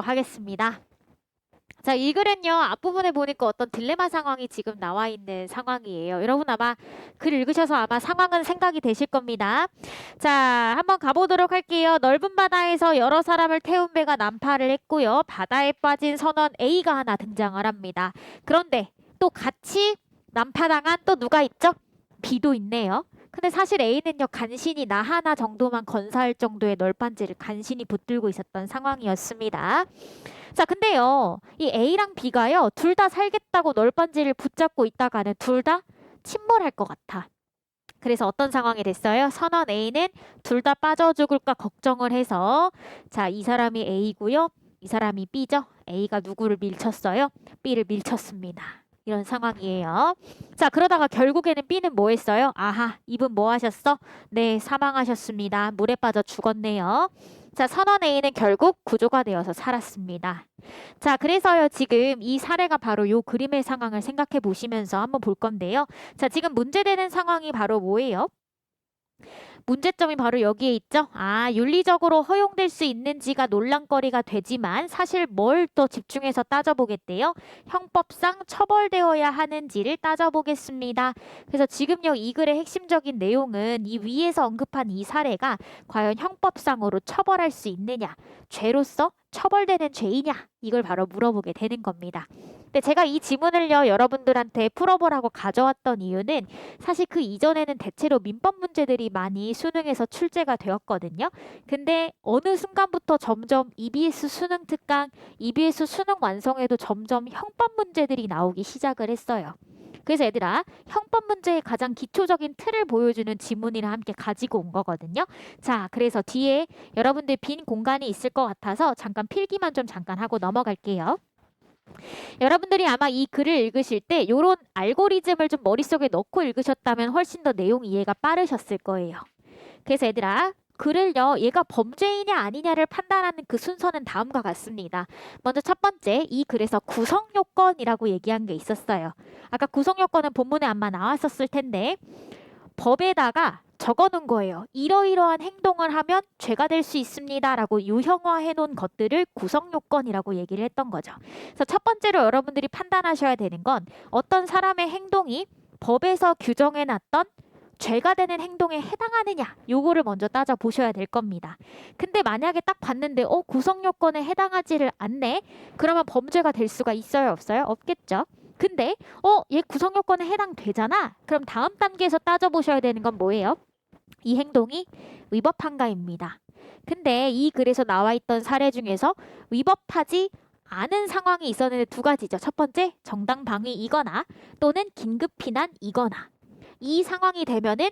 하겠습니다. 자, 이 글은요, 앞부분에 보니까 어떤 딜레마 상황이 지금 나와 있는 상황이에요. 여러분 아마 글 읽으셔서 아마 상황은 생각이 되실 겁니다. 자, 한번 가보도록 할게요. 넓은 바다에서 여러 사람을 태운 배가 난파를 했고요. 바다에 빠진 선원 A가 하나 등장을 합니다. 그런데 또 같이 난파당한 또 누가 있죠? B도 있네요. 근데 사실 A는요, 간신히 나 하나 정도만 건사할 정도의 널빤지를 간신히 붙들고 있었던 상황이었습니다. 자, 근데요, 이 A랑 B가요, 둘 다 살겠다고 널빤지를 붙잡고 있다가는 둘 다 침몰할 것 같아. 그래서 어떤 상황이 됐어요? 선원 A는 둘 다 빠져 죽을까 걱정을 해서, 자, 이 사람이 A고요, 이 사람이 B죠. A가 누구를 밀쳤어요? B를 밀쳤습니다. 이런 상황이에요. 자, 그러다가 결국에는 B는 뭐 했어요? 아하, 이분 뭐 하셨어? 네, 사망하셨습니다. 물에 빠져 죽었네요. 자, 선원 A는 결국 구조가 되어서 살았습니다. 자, 그래서요, 지금 이 사례가 바로 요 그림의 상황을 생각해 보시면서 한번 볼 건데요. 자, 지금 문제되는 상황이 바로 뭐예요? 문제점이 바로 여기에 있죠. 아, 윤리적으로 허용될 수 있는지가 논란거리가 되지만 사실 뭘 더 집중해서 따져보겠대요. 형법상 처벌되어야 하는지를 따져보겠습니다. 그래서 지금요, 이 글의 핵심적인 내용은 이 위에서 언급한 이 사례가 과연 형법상으로 처벌할 수 있느냐, 죄로서 처벌되는 죄이냐, 이걸 바로 물어보게 되는 겁니다. 근데 제가 이 지문을요, 여러분들한테 풀어보라고 가져왔던 이유는 사실 그 이전에는 대체로 민법 문제들이 많이 수능에서 출제가 되었거든요. 근데 어느 순간부터 점점 EBS 수능 특강, EBS 수능 완성에도 점점 형법 문제들이 나오기 시작을 했어요. 그래서 얘들아, 형법 문제의 가장 기초적인 틀을 보여주는 지문이랑 함께 가지고 온 거거든요. 자, 그래서 뒤에 여러분들 빈 공간이 있을 것 같아서 잠깐 필기만 좀 잠깐 하고 넘어갈게요. 여러분들이 아마 이 글을 읽으실 때 이런 알고리즘을 좀 머릿속에 넣고 읽으셨다면 훨씬 더 내용 이해가 빠르셨을 거예요. 그래서 얘들아, 글을요, 얘가 범죄이냐 아니냐를 판단하는 그 순서는 다음과 같습니다. 먼저 첫 번째, 이 글에서 구성요건이라고 얘기한 게 있었어요. 아까 구성요건은 본문에 아마 나왔었을 텐데 법에다가 적어놓은 거예요. 이러이러한 행동을 하면 죄가 될 수 있습니다. 라고 유형화해 놓은 것들을 구성요건이라고 얘기를 했던 거죠. 그래서 첫 번째로 여러분들이 판단하셔야 되는 건 어떤 사람의 행동이 법에서 규정해 놨던 죄가 되는 행동에 해당하느냐, 요거를 먼저 따져보셔야 될 겁니다. 근데 만약에 딱 봤는데 구성요건에 해당하지를 않네? 그러면 범죄가 될 수가 있어요, 없어요? 없겠죠. 근데 얘 구성요건에 해당되잖아? 그럼 다음 단계에서 따져보셔야 되는 건 뭐예요? 이 행동이 위법한가입니다. 근데 이 글에서 나와 있던 사례 중에서 위법하지 않은 상황이 있었는데 두 가지죠. 첫 번째, 정당방위이거나 또는 긴급피난이거나. 이 상황이 되면은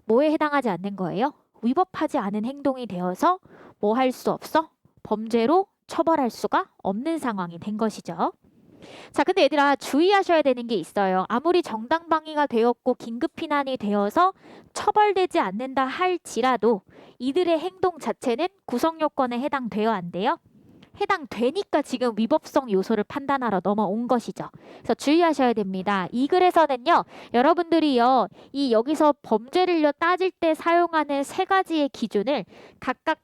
뭐에 해당하지 않는 거예요? 위법하지 않은 행동이 되어서 뭐 할 수 없어? 범죄로 처벌할 수가 없는 상황이 된 것이죠. 자, 근데 얘들아, 주의하셔야 되는 게 있어요. 아무리 정당방위가 되었고 긴급피난이 되어서 처벌되지 않는다 할지라도 이들의 행동 자체는 구성요건에 해당돼요, 안 돼요? 해당되니까 지금 위법성 요소를 판단하러 넘어온 것이죠. 그래서 주의하셔야 됩니다. 이 글에서는요, 여러분들이요, 이 여기서 범죄를요 따질 때 사용하는 세 가지의 기준을 각각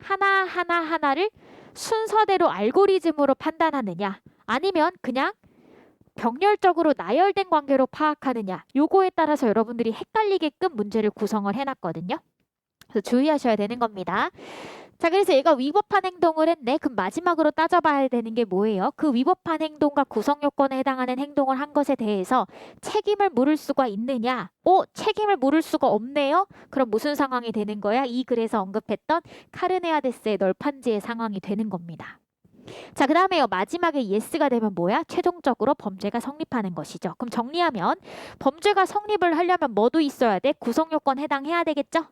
하나를 순서대로 알고리즘으로 판단하느냐, 아니면 그냥 병렬적으로 나열된 관계로 파악하느냐, 요거에 따라서 여러분들이 헷갈리게끔 문제를 구성을 해놨거든요. 그래서 주의하셔야 되는 겁니다. 자, 그래서 얘가 위법한 행동을 했네. 그럼 마지막으로 따져봐야 되는 게 뭐예요? 그 위법한 행동과 구성요건에 해당하는 행동을 한 것에 대해서 책임을 물을 수가 있느냐? 책임을 물을 수가 없네요? 그럼 무슨 상황이 되는 거야? 이 글에서 언급했던 카르네아데스의 널판지의 상황이 되는 겁니다. 자, 그 다음에요. 마지막에 예스가 되면 뭐야? 최종적으로 범죄가 성립하는 것이죠. 그럼 정리하면 범죄가 성립을 하려면 뭐도 있어야 돼? 구성요건 해당해야 되겠죠?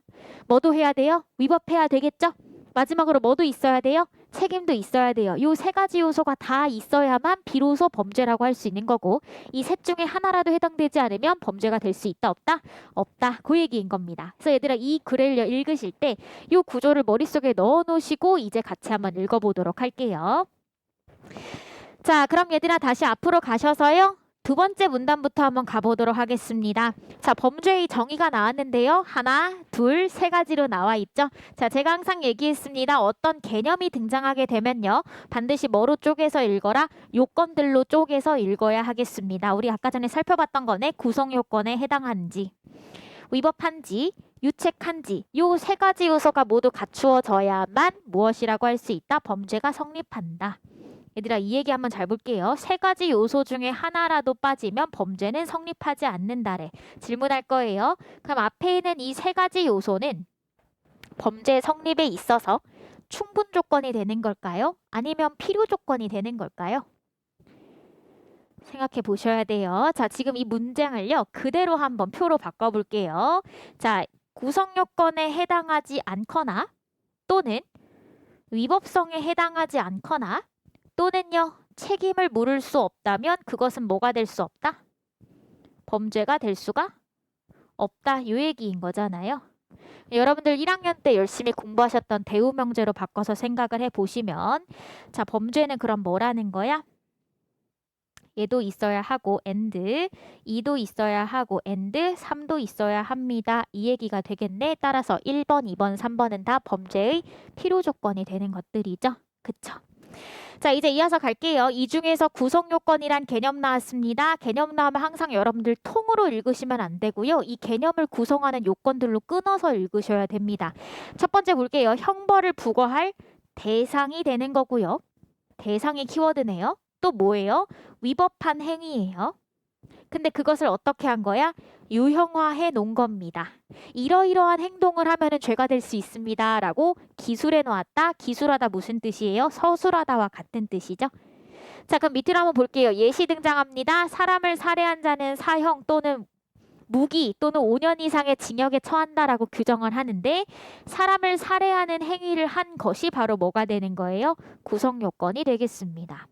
뭐도 해야 돼요? 위법해야 되겠죠? 마지막으로 뭐도 있어야 돼요? 책임도 있어야 돼요. 요 세 가지 요소가 다 있어야만 비로소 범죄라고 할 수 있는 거고, 이 셋 중에 하나라도 해당되지 않으면 범죄가 될 수 있다, 없다? 없다. 그 얘기인 겁니다. 그래서 얘들아, 이 글을 읽으실 때 요 구조를 머릿속에 넣어 놓으시고 이제 같이 한번 읽어보도록 할게요. 자, 그럼 얘들아, 다시 앞으로 가셔서요, 두 번째 문단부터 한번 가보도록 하겠습니다. 자, 범죄의 정의가 나왔는데요. 하나, 둘, 세 가지로 나와 있죠. 자, 제가 항상 얘기했습니다. 어떤 개념이 등장하게 되면요. 반드시 뭐로 쪼개서 읽어라? 요건들로 쪼개서 읽어야 하겠습니다. 우리 아까 전에 살펴봤던 거네. 구성 요건에 해당한지, 위법한지, 유책한지 요 세 가지 요소가 모두 갖추어져야만 무엇이라고 할 수 있다? 범죄가 성립한다. 얘들아, 이 얘기 한번 잘 볼게요. 세 가지 요소 중에 하나라도 빠지면 범죄는 성립하지 않는다래. 질문할 거예요. 그럼 앞에 있는 이 세 가지 요소는 범죄 성립에 있어서 충분 조건이 되는 걸까요? 아니면 필요 조건이 되는 걸까요? 생각해 보셔야 돼요. 자, 지금 이 문장을요. 그대로 한번 표로 바꿔볼게요. 자, 구성 요건에 해당하지 않거나 또는 위법성에 해당하지 않거나 또는요. 책임을 물을 수 없다면 그것은 뭐가 될 수 없다? 범죄가 될 수가 없다. 요 얘기인 거잖아요. 여러분들 1학년 때 열심히 공부하셨던 대우명제로 바꿔서 생각을 해보시면 자, 범죄는 그럼 뭐라는 거야? 얘도 있어야 하고 and, 2도 있어야 하고 and, 3도 있어야 합니다. 이 얘기가 되겠네. 따라서 1번, 2번, 3번은 다 범죄의 필요 조건이 되는 것들이죠. 그쵸? 자, 이제 이어서 갈게요. 이 중에서 구성요건이란 개념 나왔습니다. 개념 나오면 항상 여러분들 통으로 읽으시면 안 되고요. 이 개념을 구성하는 요건들로 끊어서 읽으셔야 됩니다. 첫 번째 볼게요. 형벌을 부과할 대상이 되는 거고요. 대상이 키워드네요. 또 뭐예요? 위법한 행위예요. 근데 그것을 어떻게 한 거야? 유형화해 놓은 겁니다. 이러이러한 행동을 하면은 죄가 될 수 있습니다. 라고 기술해 놓았다. 기술하다 무슨 뜻이에요? 서술하다와 같은 뜻이죠. 자, 그럼 밑으로 한번 볼게요. 예시 등장합니다. 사람을 살해한 자는 사형 또는 무기 또는 5년 이상의 징역에 처한다라고 규정을 하는데 사람을 살해하는 행위를 한 것이 바로 뭐가 되는 거예요? 구성 요건이 되겠습니다.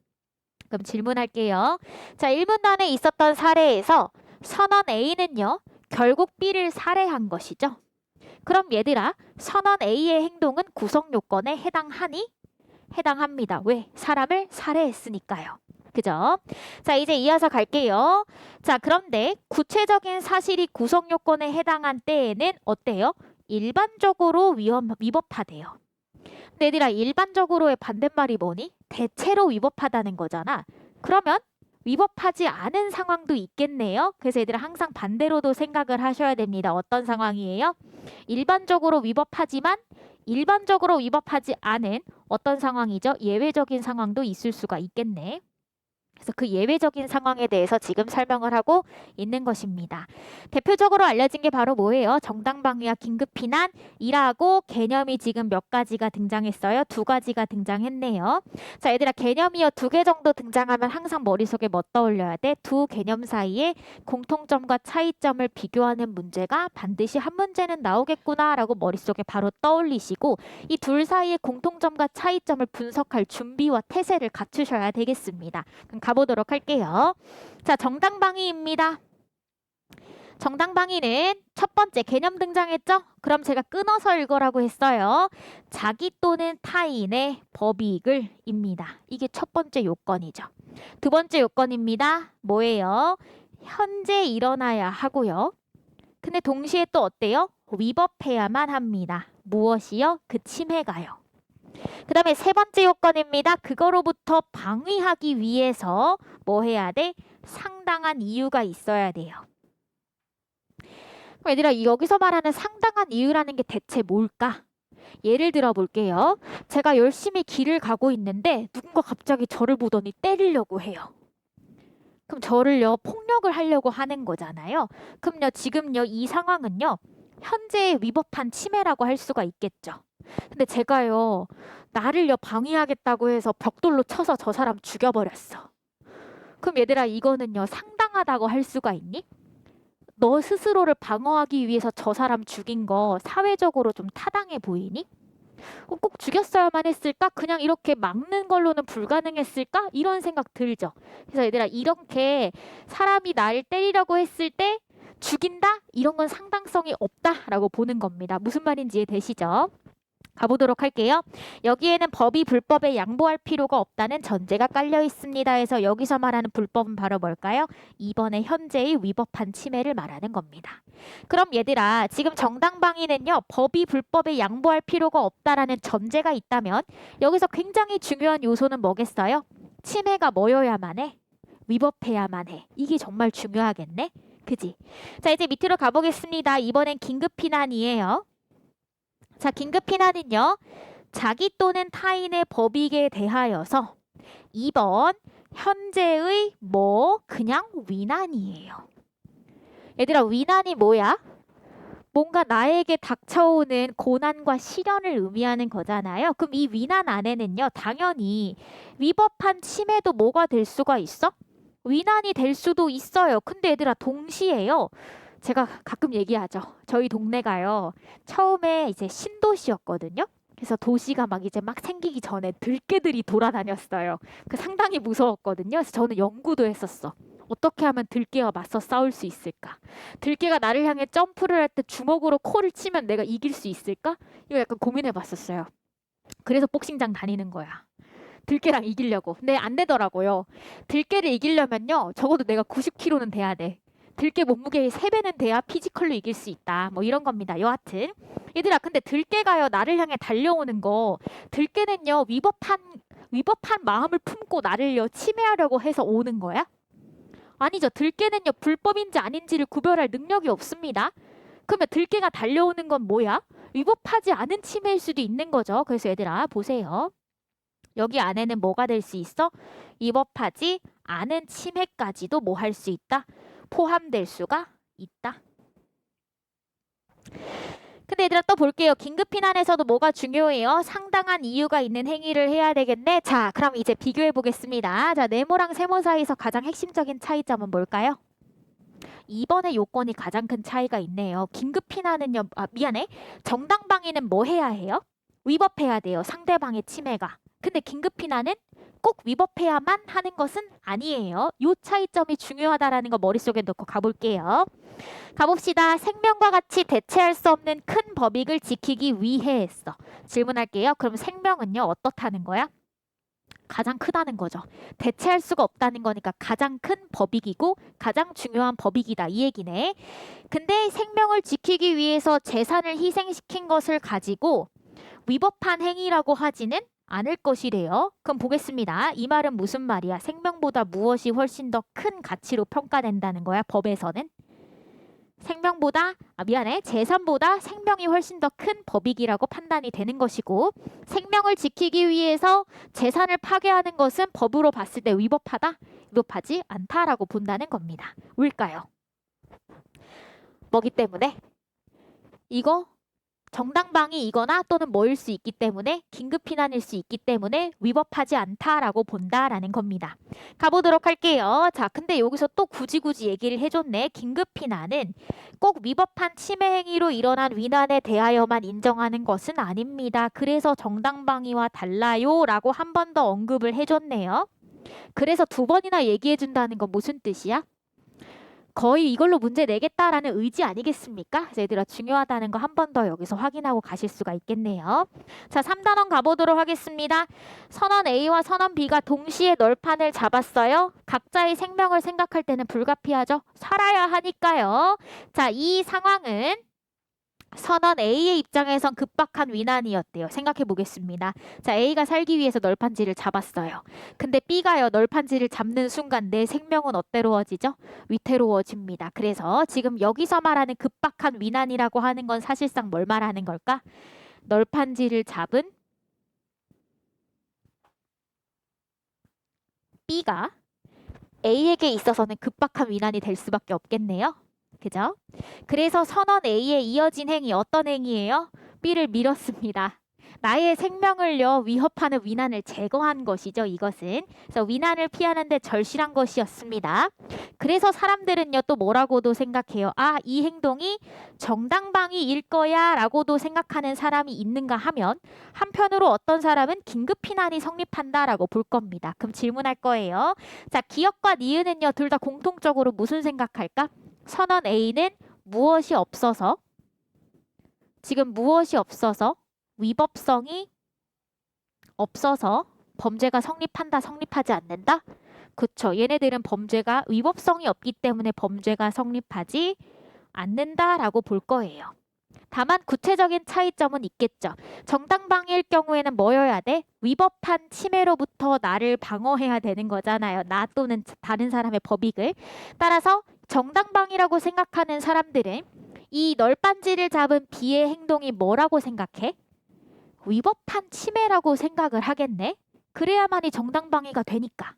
그럼 질문할게요. 자, 1문단에 있었던 사례에서 선원 A는요. 결국 B를 살해한 것이죠. 그럼 얘들아, 선원 A의 행동은 구성 요건에 해당하니? 해당합니다. 왜? 사람을 살해했으니까요. 그죠? 자, 이제 이어서 갈게요. 자, 그런데 구체적인 사실이 구성 요건에 해당한 때에는 어때요? 일반적으로 위법하대요. 근데 얘들아, 일반적으로의 반대말이 뭐니? 대체로 위법하다는 거잖아. 그러면 위법하지 않은 상황도 있겠네요. 그래서 얘들아 항상 반대로도 생각을 하셔야 됩니다. 어떤 상황이에요? 일반적으로 위법하지만 일반적으로 위법하지 않은 어떤 상황이죠? 예외적인 상황도 있을 수가 있겠네. 그래서 그 예외적인 상황에 대해서 지금 설명을 하고 있는 것입니다. 대표적으로 알려진 게 바로 뭐예요? 정당방위와 긴급피난이라고 개념이 지금 몇 가지가 등장했어요? 두 가지가 등장했네요. 자, 얘들아, 개념이요 2개 정도 등장하면 항상 머릿속에 뭐 떠올려야 돼? 두 개념 사이에 공통점과 차이점을 비교하는 문제가 반드시 한 문제는 나오겠구나라고 머릿속에 바로 떠올리시고 이 둘 사이의 공통점과 차이점을 분석할 준비와 태세를 갖추셔야 되겠습니다. 그럼 가보도록 할게요. 자, 정당방위입니다. 정당방위는 첫 번째 개념 등장했죠? 그럼 제가 끊어서 읽으라고 했어요. 자기 또는 타인의 법이익을 입니다. 이게 첫 번째 요건이죠. 두 번째 요건입니다. 뭐예요? 현재 일어나야 하고요. 근데 동시에 또 어때요? 위법해야만 합니다. 무엇이요? 그 침해가요. 그 다음에 세 번째 요건입니다. 그거로부터 방위하기 위해서 뭐 해야 돼? 상당한 이유가 있어야 돼요. 얘들아, 여기서 말하는 상당한 이유라는 게 대체 뭘까? 예를 들어 볼게요. 제가 열심히 길을 가고 있는데 누군가 갑자기 저를 보더니 때리려고 해요. 그럼 저를요 폭력을 하려고 하는 거잖아요. 그럼요 지금요 이 상황은요 현재의 위법한 침해라고 할 수가 있겠죠. 근데 제가요 나를요 방위하겠다고 해서 벽돌로 쳐서 저 사람 죽여버렸어. 그럼 얘들아 이거는요 상당하다고 할 수가 있니? 너 스스로를 방어하기 위해서 저 사람 죽인 거 사회적으로 좀 타당해 보이니? 꼭 죽였어야만 했을까? 그냥 이렇게 막는 걸로는 불가능했을까? 이런 생각 들죠. 그래서 얘들아 이렇게 사람이 나를 때리려고 했을 때 죽인다? 이런 건 상당성이 없다라고 보는 겁니다. 무슨 말인지 이해되시죠? 가보도록 할게요. 여기에는 법이 불법에 양보할 필요가 없다는 전제가 깔려 있습니다. 해서 여기서 말하는 불법은 바로 뭘까요? 2번의 현재의 위법한 침해를 말하는 겁니다. 그럼 얘들아, 지금 정당방위는요, 법이 불법에 양보할 필요가 없다라는 전제가 있다면 여기서 굉장히 중요한 요소는 뭐겠어요? 침해가 뭐여야만 해? 위법해야만 해. 이게 정말 중요하겠네? 그지? 자, 이제 밑으로 가보겠습니다. 이번엔 긴급피난이에요. 자, 긴급피난은요, 자기 또는 타인의 법익에 대하여서 2번 현재의 그냥 위난이에요. 얘들아, 위난이 뭐야? 뭔가 나에게 닥쳐오는 고난과 시련을 의미하는 거잖아요. 그럼 이 위난 안에는요, 당연히 위법한 침해도 뭐가 될 수가 있어? 위난이 될 수도 있어요. 근데 얘들아, 동시에요. 제가 가끔 얘기하죠. 저희 동네가요, 처음에 이제 신도시였거든요. 그래서 도시가 막 이제 막 생기기 전에 들개들이 돌아다녔어요. 그 상당히 무서웠거든요. 그래서 저는 연구도 했었어. 어떻게 하면 들개와 맞서 싸울 수 있을까? 들개가 나를 향해 점프를 할 때 주먹으로 코를 치면 내가 이길 수 있을까? 이거 약간 고민해 봤었어요. 그래서 복싱장 다니는 거야. 들개랑 이기려고. 근데 안 되더라고요. 들개를 이기려면요, 적어도 내가 90kg는 돼야 돼. 들개 몸무게의 3배는 돼야 피지컬로 이길 수 있다. 뭐 이런 겁니다. 여하튼 얘들아, 근데 들개가요, 나를 향해 달려오는 거, 들개는요, 위법한 마음을 품고 나를요 침해하려고 해서 오는 거야? 아니죠. 들개는요, 불법인지 아닌지를 구별할 능력이 없습니다. 그러면 들개가 달려오는 건 뭐야? 위법하지 않은 침해일 수도 있는 거죠. 그래서 얘들아, 보세요. 여기 안에는 뭐가 될 수 있어? 위법하지 않은 침해까지도 뭐 할 수 있다? 포함될 수가 있다. 근데 얘들아, 또 볼게요. 긴급피난에서도 뭐가 중요해요? 상당한 이유가 있는 행위를 해야 되겠네. 자, 그럼 이제 비교해 보겠습니다. 자, 네모랑 세모 사이에서 가장 핵심적인 차이점은 뭘까요? 2번의 요건이 가장 큰 차이가 있네요. 긴급피난은요, 정당방위는 뭐 해야 해요? 위법해야 돼요. 상대방의 침해가. 근데 긴급피난은 꼭 위법해야만 하는 것은 아니에요. 요 차이점이 중요하다라는 거 머릿속에 넣고 가볼게요. 가봅시다. 생명과 같이 대체할 수 없는 큰 법익을 지키기 위해 했어. 질문할게요. 그럼 생명은요, 어떻다는 거야? 가장 크다는 거죠. 대체할 수가 없다는 거니까 가장 큰 법익이고 가장 중요한 법익이다, 이 얘기네. 근데 생명을 지키기 위해서 재산을 희생시킨 것을 가지고 위법한 행위라고 하지는 않을 것이래요. 그럼 보겠습니다. 이 말은 무슨 말이야? 생명보다 무엇이 훨씬 더 큰 가치로 평가된다는 거야, 법에서는? 재산보다 생명이 훨씬 더 큰 법익이라고 판단이 되는 것이고, 생명을 지키기 위해서 재산을 파괴하는 것은 법으로 봤을 때 위법하다? 위법하지 않다라고 본다는 겁니다. 왜일까요? 뭐기 때문에? 이거 정당방위이거나 또는 뭐일 수 있기 때문에, 긴급피난일 수 있기 때문에 위법하지 않다라고 본다라는 겁니다. 가보도록 할게요. 자, 근데 여기서 또 굳이 얘기를 해줬네. 긴급피난은 꼭 위법한 침해 행위로 일어난 위난에 대하여만 인정하는 것은 아닙니다. 그래서 정당방위와 달라요 라고 한 번 더 언급을 해줬네요. 그래서 2번이나 얘기해준다는 건 무슨 뜻이야? 거의 이걸로 문제 내겠다라는 의지 아니겠습니까? 그래서 얘들아, 중요하다는 거 한 번 더 여기서 확인하고 가실 수가 있겠네요. 자, 3단원 가보도록 하겠습니다. 선언 A와 선언 B가 동시에 널판을 잡았어요. 각자의 생명을 생각할 때는 불가피하죠. 살아야 하니까요. 자, 이 상황은 선언 A의 입장에선 급박한 위난이었대요. 생각해 보겠습니다. 자, A가 살기 위해서 널판지를 잡았어요. 근데 B가요, 널판지를 잡는 순간 내 생명은 어때로워지죠? 위태로워집니다. 그래서 지금 여기서 말하는 급박한 위난이라고 하는 건 사실상 뭘 말하는 걸까? 널판지를 잡은 B가 A에게 있어서는 급박한 위난이 될 수밖에 없겠네요. 그죠? 그래서 선언 A에 이어진 행위, 어떤 행위예요? B를 밀었습니다. 나의 생명을요, 위협하는 위난을 제거한 것이죠, 이것은. 그래서 위난을 피하는 데 절실한 것이었습니다. 그래서 사람들은요, 또 뭐라고도 생각해요. 아, 이 행동이 정당방위일 거야 라고도 생각하는 사람이 있는가 하면, 한편으로 어떤 사람은 긴급피난이 성립한다라고 볼 겁니다. 그럼 질문할 거예요. 자, 기억과 니은은요, 둘 다 공통적으로 무슨 생각할까? 선언 A는 무엇이 없어서, 지금 무엇이 없어서 위법성이 없어서 범죄가 성립한다, 성립하지 않는다? 그쵸. 얘네들은 범죄가 위법성이 없기 때문에 범죄가 성립하지 않는다라고 볼 거예요. 다만 구체적인 차이점은 있겠죠. 정당방위일 경우에는 뭐여야 돼? 위법한 침해로부터 나를 방어해야 되는 거잖아요. 나 또는 다른 사람의 법익을. 따라서 정당방위라고 생각하는 사람들은 이 널빤지를 잡은 B의 행동이 뭐라고 생각해? 위법한 침해라고 생각을 하겠네. 그래야만이 정당방위가 되니까.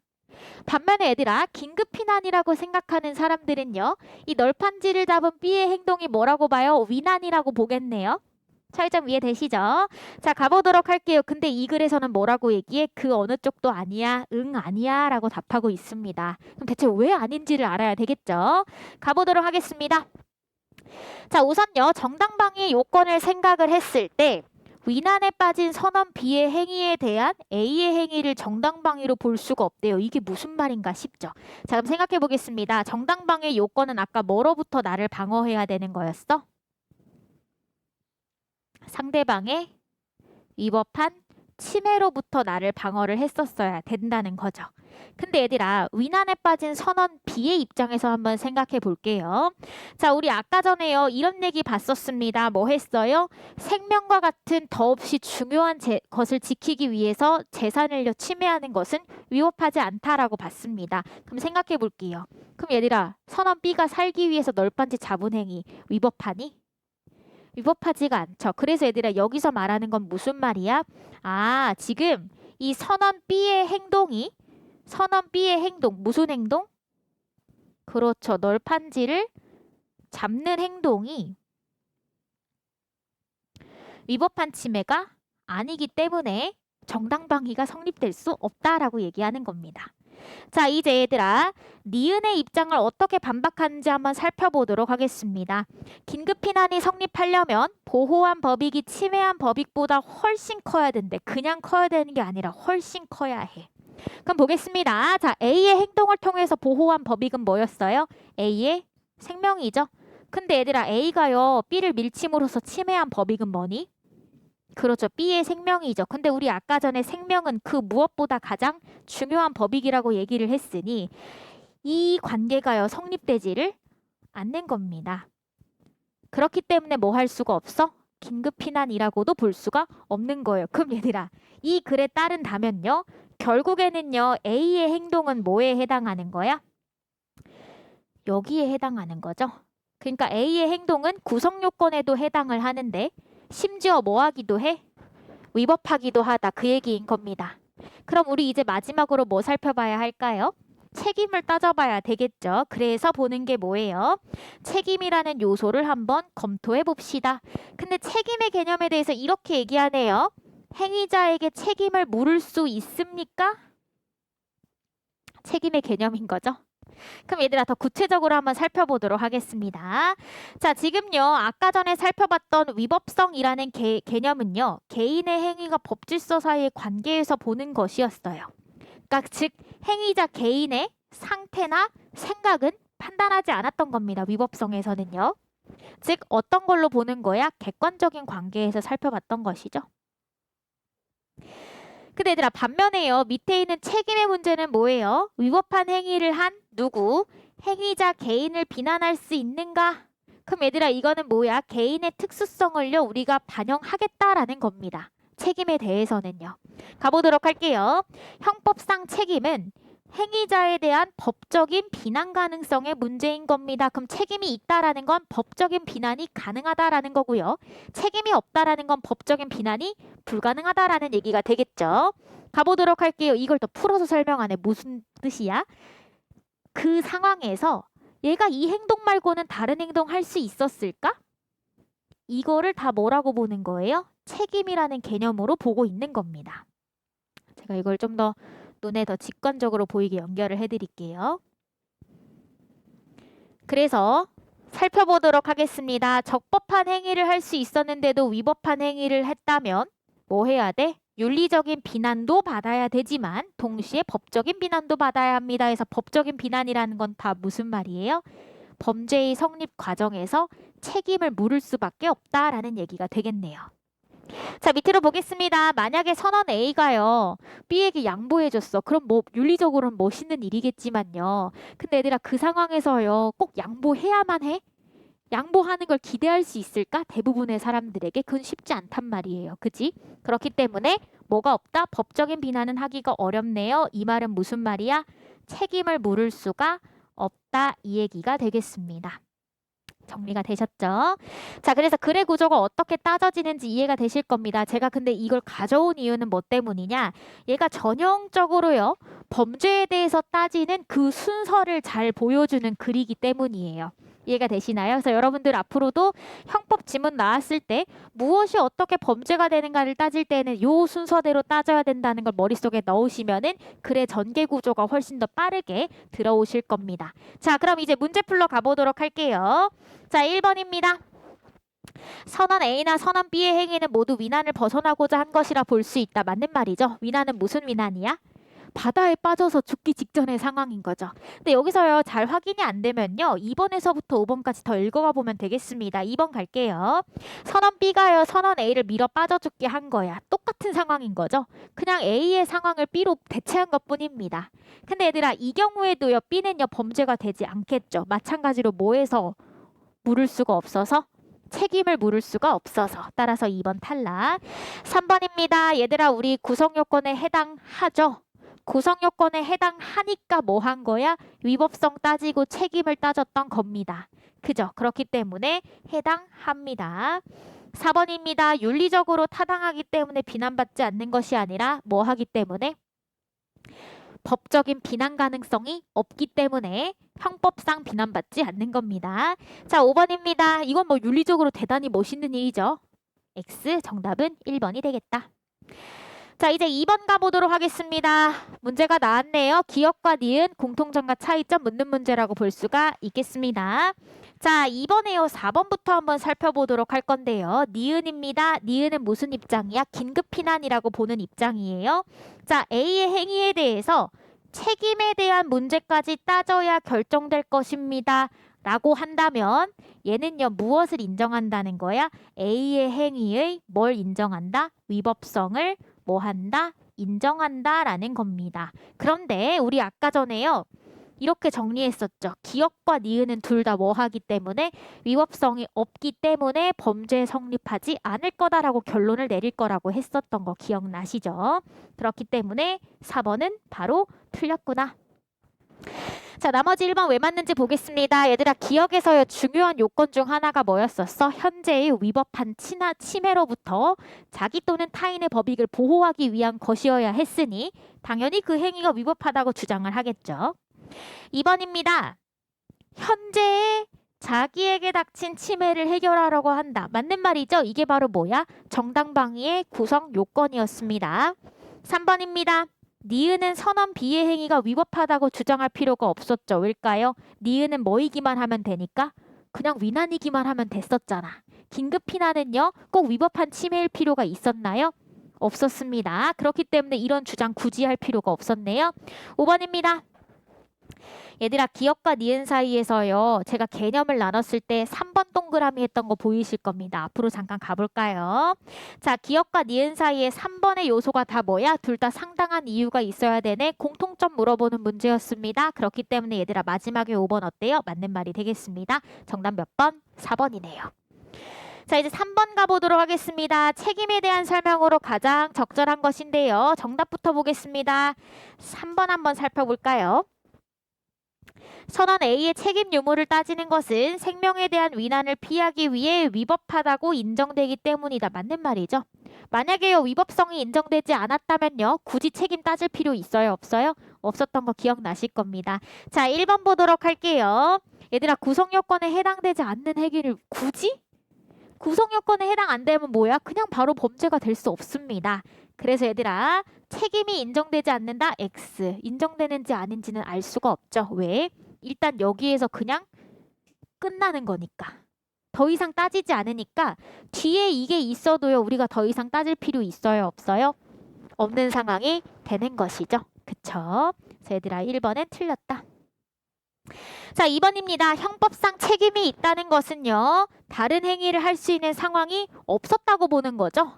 반면에 얘들아, 긴급피난이라고 생각하는 사람들은요, 이 널판지를 잡은 B의 행동이 뭐라고 봐요? 위난이라고 보겠네요. 차이점 이해되시죠? 자, 가보도록 할게요. 근데 이 글에서는 뭐라고 얘기해? 그 어느 쪽도 아니야, 응 아니야 라고 답하고 있습니다. 그럼 대체 왜 아닌지를 알아야 되겠죠? 가보도록 하겠습니다. 자, 우선요, 정당방위 요건을 생각을 했을 때 위난에 빠진 선원 B의 행위에 대한 A의 행위를 정당방위로 볼 수가 없대요. 이게 무슨 말인가 싶죠. 자, 그럼 생각해 보겠습니다. 정당방위 요건은 아까 뭐로부터 나를 방어해야 되는 거였어? 상대방의 위법한 침해로부터 나를 방어를 했었어야 된다는 거죠. 근데 얘들아, 위난에 빠진 선원 B의 입장에서 한번 생각해 볼게요. 자, 우리 아까 전에요, 이런 얘기 봤었습니다. 뭐 했어요? 생명과 같은 더없이 중요한 것을 지키기 위해서 재산을 침해하는 것은 위법하지 않다라고 봤습니다. 그럼 생각해 볼게요. 그럼 얘들아, 선원 B가 살기 위해서 널빤지 잡은 행위 위법하니? 위법하지가 않죠. 그래서 얘들아, 여기서 말하는 건 무슨 말이야? 아, 지금 이 선원 B의 행동이 무슨 행동? 그렇죠. 널판지를 잡는 행동이 위법한 침해가 아니기 때문에 정당방위가 성립될 수 없다라고 얘기하는 겁니다. 자, 이제 얘들아, 니은의 입장을 어떻게 반박하는지 한번 살펴보도록 하겠습니다. 긴급피난이 성립하려면 보호한 법익이 침해한 법익보다 훨씬 커야 된대. 그냥 커야 되는 게 아니라 훨씬 커야 해. 그럼 보겠습니다. 자, A의 행동을 통해서 보호한 법익은 뭐였어요? A의 생명이죠. 근데 얘들아, A가요, B를 밀침으로써 침해한 법익은 뭐니? 그렇죠. B의 생명이죠. 근데 우리 아까 전에 생명은 그 무엇보다 가장 중요한 법익이라고 얘기를 했으니 이 관계가요, 성립되지를 않는 겁니다. 그렇기 때문에 뭐 할 수가 없어? 긴급피난이라고도 볼 수가 없는 거예요. 그럼 얘들아, 이 글에 따른다면요, 결국에는요, A의 행동은 뭐에 해당하는 거야? 여기에 해당하는 거죠. 그러니까 A의 행동은 구성요건에도 해당을 하는데 심지어 뭐 하기도 해? 위법하기도 하다. 그 얘기인 겁니다. 그럼 우리 이제 마지막으로 뭐 살펴봐야 할까요? 책임을 따져봐야 되겠죠. 그래서 보는 게 뭐예요? 책임이라는 요소를 한번 검토해 봅시다. 근데 책임의 개념에 대해서 이렇게 얘기하네요. 행위자에게 책임을 물을 수 있습니까? 책임의 개념인 거죠. 그럼 얘들아, 더 구체적으로 한번 살펴보도록 하겠습니다. 자, 지금요, 아까 전에 살펴봤던 위법성이라는 개념은요, 개인의 행위가 법질서 사이의 관계에서 보는 것이었어요. 그러니까 즉 행위자 개인의 상태나 생각은 판단하지 않았던 겁니다. 위법성에서는요. 즉 어떤 걸로 보는 거야? 객관적인 관계에서 살펴봤던 것이죠. 근데 얘들아, 반면에요, 밑에 있는 책임의 문제는 뭐예요? 위법한 행위를 한 누구? 행위자 개인을 비난할 수 있는가? 그럼 얘들아, 이거는 뭐야? 개인의 특수성을요, 우리가 반영하겠다라는 겁니다. 책임에 대해서는요. 가보도록 할게요. 형법상 책임은 행위자에 대한 법적인 비난 가능성의 문제인 겁니다. 그럼 책임이 있다라는 건 법적인 비난이 가능하다라는 거고요. 책임이 없다라는 건 법적인 비난이 불가능하다라는 얘기가 되겠죠. 가보도록 할게요. 이걸 더 풀어서 설명하네. 무슨 뜻이야? 그 상황에서 얘가 이 행동 말고는 다른 행동 할 수 있었을까? 이거를 다 뭐라고 보는 거예요? 책임이라는 개념으로 보고 있는 겁니다. 제가 이걸 좀 더 눈에 더 직관적으로 보이게 연결을 해드릴게요. 그래서 살펴보도록 하겠습니다. 적법한 행위를 할 수 있었는데도 위법한 행위를 했다면 뭐 해야 돼? 윤리적인 비난도 받아야 되지만 동시에 법적인 비난도 받아야 합니다. 해서 법적인 비난이라는 건 다 무슨 말이에요? 범죄의 성립 과정에서 책임을 물을 수밖에 없다라는 얘기가 되겠네요. 자, 밑으로 보겠습니다. 만약에 선원 A가요, B에게 양보해줬어. 그럼 뭐 윤리적으로는 멋있는 일이겠지만요. 근데 얘들아 그 상황에서요, 꼭 양보해야만 해? 양보하는 걸 기대할 수 있을까? 대부분의 사람들에게 그건 쉽지 않단 말이에요. 그지? 그렇기 때문에 뭐가 없다? 법적인 비난은 하기가 어렵네요. 이 말은 무슨 말이야? 책임을 물을 수가 없다. 이 얘기가 되겠습니다. 정리가 되셨죠? 자, 그래서 글의 구조가 어떻게 따져지는지 이해가 되실 겁니다. 제가 근데 이걸 가져온 이유는 뭐 때문이냐? 얘가 전형적으로요, 범죄에 대해서 따지는 그 순서를 잘 보여주는 글이기 때문이에요. 이해가 되시나요? 그래서 여러분들 앞으로도 형법 지문 나왔을 때 무엇이 어떻게 범죄가 되는가를 따질 때는 요 순서대로 따져야 된다는 걸 머릿속에 넣으시면은 글의 전개 구조가 훨씬 더 빠르게 들어오실 겁니다. 자, 그럼 이제 문제 풀러 가보도록 할게요. 자, 1번입니다. 선언 A나 선언 B의 행위는 모두 위난을 벗어나고자 한 것이라 볼 수 있다. 맞는 말이죠. 위난은 무슨 위난이야? 바다에 빠져서 죽기 직전의 상황인 거죠. 근데 여기서요, 잘 확인이 안 되면요, 2번에서부터 5번까지 더 읽어가 보면 되겠습니다. 2번 갈게요. 선언 B가요, 선언 A를 밀어 빠져 죽게 한 거야. 똑같은 상황인 거죠. 그냥 A의 상황을 B로 대체한 것뿐입니다. 근데 얘들아, 이 경우에도요, B는요, 범죄가 되지 않겠죠. 마찬가지로 뭐에서 물을 수가 없어서? 책임을 물을 수가 없어서. 따라서 2번 탈락. 3번입니다. 얘들아, 우리 구성요건에 해당하죠? 구성요건에 해당하니까 뭐 한 거야? 위법성 따지고 책임을 따졌던 겁니다. 그죠? 그렇기 때문에 해당합니다. 4번입니다. 윤리적으로 타당하기 때문에 비난받지 않는 것이 아니라 뭐 하기 때문에? 법적인 비난 가능성이 없기 때문에 형법상 비난받지 않는 겁니다. 자, 5번입니다. 이건 뭐 윤리적으로 대단히 멋있는 일이죠. X, 정답은 1번이 되겠다. 자, 이제 2번 가보도록 하겠습니다. 문제가 나왔네요. 기억과 니은, 공통점과 차이점 묻는 문제라고 볼 수가 있겠습니다. 자, 2번에요. 4번부터 한번 살펴보도록 할 건데요. 니은입니다. 니은은 무슨 입장이야? 긴급 피난이라고 보는 입장이에요. 자, A의 행위에 대해서 책임에 대한 문제까지 따져야 결정될 것입니다. 라고 한다면 얘는요, 무엇을 인정한다는 거야? A의 행위의 뭘 인정한다? 위법성을 뭐 한다? 인정한다 라는 겁니다. 그런데 우리 아까 전에요, 이렇게 정리했었죠. 기억과 니은은 둘 다 뭐 하기 때문에 위법성이 없기 때문에 범죄에 성립하지 않을 거다라고 결론을 내릴 거라고 했었던 거 기억나시죠? 그렇기 때문에 4번은 바로 틀렸구나. 자, 나머지 1번 왜 맞는지 보겠습니다. 얘들아, 기억에서요, 중요한 요건 중 하나가 뭐였었어? 현재의 위법한 침해로부터 자기 또는 타인의 법익을 보호하기 위한 것이어야 했으니 당연히 그 행위가 위법하다고 주장을 하겠죠. 2번입니다. 현재의 자기에게 닥친 침해를 해결하려고 한다. 맞는 말이죠? 이게 바로 뭐야? 정당방위의 구성 요건이었습니다. 3번입니다. 니은은 선언 B의 행위가 위법하다고 주장할 필요가 없었죠. 왜일까요? 니은은 뭐이기만 하면 되니까? 그냥 위난이기만 하면 됐었잖아. 긴급 피난은요, 꼭 위법한 침해일 필요가 있었나요? 없었습니다. 그렇기 때문에 이런 주장 굳이 할 필요가 없었네요. 5번입니다. 얘들아, 기억과 니은 사이에서요, 제가 개념을 나눴을 때 3번 동그라미 했던 거 보이실 겁니다. 앞으로 잠깐 가볼까요? 자, 기억과 니은 사이에 3번의 요소가 다 뭐야? 둘 다 상당한 이유가 있어야 되네. 공통점 물어보는 문제였습니다. 그렇기 때문에 얘들아, 마지막에 5번 어때요? 맞는 말이 되겠습니다. 정답 몇 번? 4번이네요. 자, 이제 3번 가보도록 하겠습니다. 책임에 대한 설명으로 가장 적절한 것인데요. 정답부터 보겠습니다. 3번 한번 살펴볼까요? 선언 A의 책임 유무를 따지는 것은 생명에 대한 위난을 피하기 위해 위법하다고 인정되기 때문이다. 맞는 말이죠. 만약에요, 위법성이 인정되지 않았다면요, 굳이 책임 따질 필요 있어요? 없어요? 없었던 거 기억나실 겁니다. 자, 1번 보도록 할게요. 얘들아, 구성요건에 해당되지 않는 행위를 굳이? 구성요건에 해당 안 되면 뭐야? 그냥 바로 범죄가 될 수 없습니다. 그래서 얘들아, 책임이 인정되지 않는다? X. 인정되는지 아닌지는 알 수가 없죠. 왜? 일단 여기에서 그냥 끝나는 거니까. 더 이상 따지지 않으니까 뒤에 이게 있어도요, 우리가 더 이상 따질 필요 있어요? 없어요? 없는 상황이 되는 것이죠. 그쵸? 그래서 얘들아, 1번은 틀렸다. 자, 2번입니다. 형법상 책임이 있다는 것은요. 다른 행위를 할 수 있는 상황이 없었다고 보는 거죠.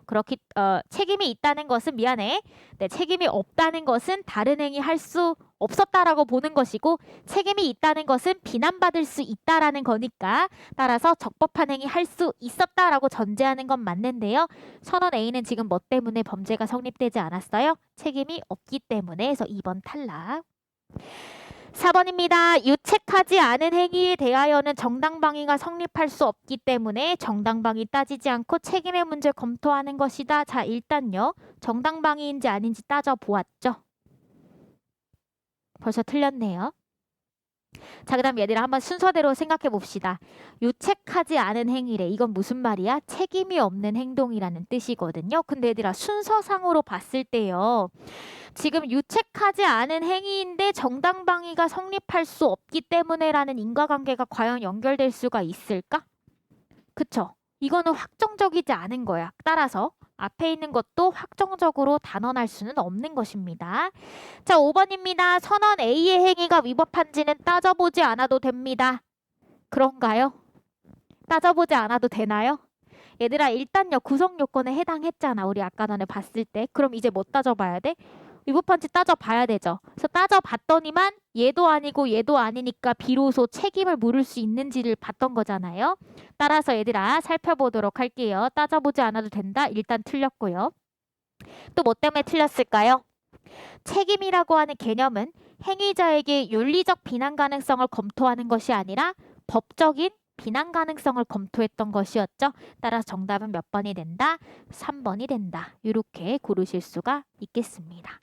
책임이 있다는 것은 미안해. 네, 책임이 없다는 것은 다른 행위 할 수 없었다라고 보는 것이고 책임이 있다는 것은 비난받을 수 있다라는 거니까 따라서 적법한 행위 할 수 있었다라고 전제하는 건 맞는데요. 선언 A는 지금 뭐 때문에 범죄가 성립되지 않았어요? 책임이 없기 때문에. 그래서 2번 탈락. 4번입니다. 유책하지 않은 행위에 대하여는 정당방위가 성립할 수 없기 때문에 정당방위 따지지 않고 책임의 문제 검토하는 것이다. 자, 일단요. 정당방위인지 아닌지 따져보았죠. 벌써 틀렸네요. 자, 그 다음 얘들아 한번 순서대로 생각해 봅시다. 유책하지 않은 행위래. 이건 무슨 말이야? 책임이 없는 행동이라는 뜻이거든요. 근데 얘들아 순서상으로 봤을 때요. 지금 유책하지 않은 행위인데 정당방위가 성립할 수 없기 때문에라는 인과관계가 과연 연결될 수가 있을까? 그쵸? 이거는 확정적이지 않은 거야. 따라서 앞에 있는 것도 확정적으로 단언할 수는 없는 것입니다. 자, 5번입니다. 선언 A의 행위가 위법한지는 따져보지 않아도 됩니다. 그런가요? 따져보지 않아도 되나요? 얘들아 일단요 구성 요건에 해당했잖아. 우리 아까 전에 봤을 때. 그럼 이제 뭐 따져봐야 돼? 위법한지 따져봐야 되죠. 그래서 따져봤더니만 얘도 아니고 얘도 아니니까 비로소 책임을 물을 수 있는지를 봤던 거잖아요. 따라서 얘들아 살펴보도록 할게요. 따져보지 않아도 된다. 일단 틀렸고요. 또 뭐 때문에 틀렸을까요? 책임이라고 하는 개념은 행위자에게 윤리적 비난 가능성을 검토하는 것이 아니라 법적인 비난 가능성을 검토했던 것이었죠. 따라서 정답은 몇 번이 된다? 3번이 된다. 이렇게 고르실 수가 있겠습니다.